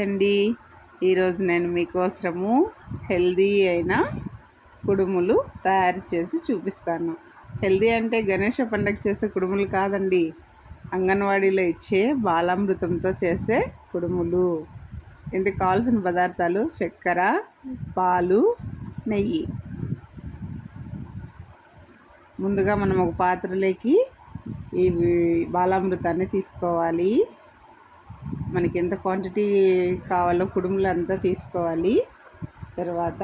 అండి. ఈరోజు నేను మీకోసము హెల్దీ అయిన కుడుములు తయారు చేసి చూపిస్తాను. హెల్దీ అంటే గణేష పండగ చేసే కుడుములు కాదండి, అంగన్వాడీలో ఇచ్చే బాలామృతంతో చేసే కుడుములు. ఇందుకు కావాల్సిన పదార్థాలు చక్కెర, పాలు, నెయ్యి. ముందుగా మనం ఒక పాత్రలోకి ఈ బాలామృతాన్ని తీసుకోవాలి. మనకి ఎంత క్వాంటిటీ కావాలో కుడుములు అంతా తీసుకోవాలి. తర్వాత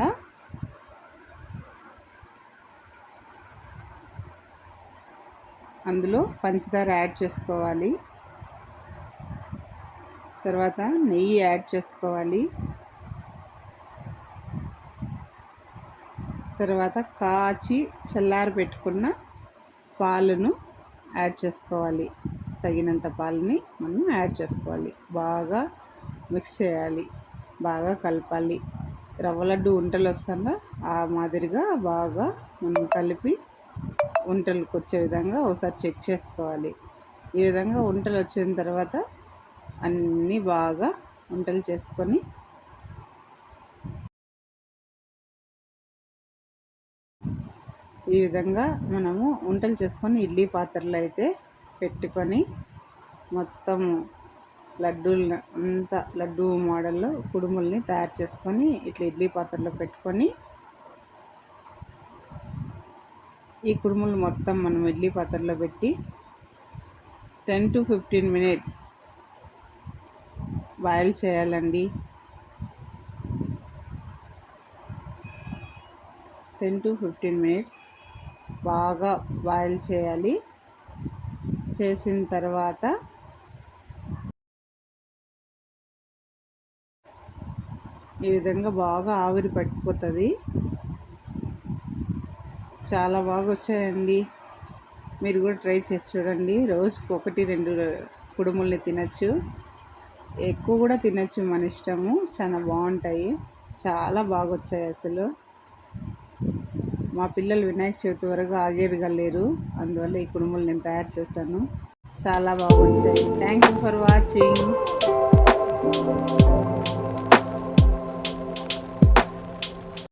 అందులో పంచదార యాడ్ చేసుకోవాలి. తర్వాత నెయ్యి యాడ్ చేసుకోవాలి. తర్వాత కాచి చల్లారి పెట్టుకున్న పాలను యాడ్ చేసుకోవాలి. తగినంత పాలని మనం యాడ్ చేసుకోవాలి. బాగా మిక్స్ చేయాలి, బాగా కలపాలి. రవ్వ లడ్డు ఉంటలు వస్తుందా ఆ మాదిరిగా బాగా మనం కలిపి ఉంటలకు వచ్చే విధంగా ఒకసారి చెక్ చేసుకోవాలి. ఈ విధంగా ఉంటలు వచ్చిన తర్వాత అన్నీ బాగా ఉంటలు చేసుకొని ఈ విధంగా మనము వంటలు చేసుకొని ఇడ్లీ పాత్రలో అయితే పెట్టుకొని మొత్తం లడ్డూలను అంతా లడ్డూ మోడల్లో కుడుముల్ని తయారు చేసుకొని ఇట్లా ఇడ్లీ పాత్రలో పెట్టుకొని ఈ కుడుములు మొత్తం మనం ఇడ్లీ పాత్రలో పెట్టి 10 to 15 minutes బాయిల్ చేయాలండి. 10 to 15 minutes బాగా బాయిల్ చేయాలి. చేసిన తర్వాత ఈ విధంగా బాగా ఆవిరి పట్టిపోతుంది. చాలా బాగా వచ్చాయండి. మీరు కూడా ట్రై చేసి చూడండి. రోజుకి 1-2 కుడుముల్ని తినచ్చు, ఎక్కువ కూడా తినచ్చు, మన ఇష్టము. చాలా బాగుంటాయి, చాలా బాగా వచ్చాయి. అసలు మా పిల్లలు వినాయక చవితి వరకు ఆగేరుగలేరు, అందువల్ల ఈ కుడుములు నేను తయారు చేశాను. చాలా బాగా వచ్చాయి. Thank you for watching.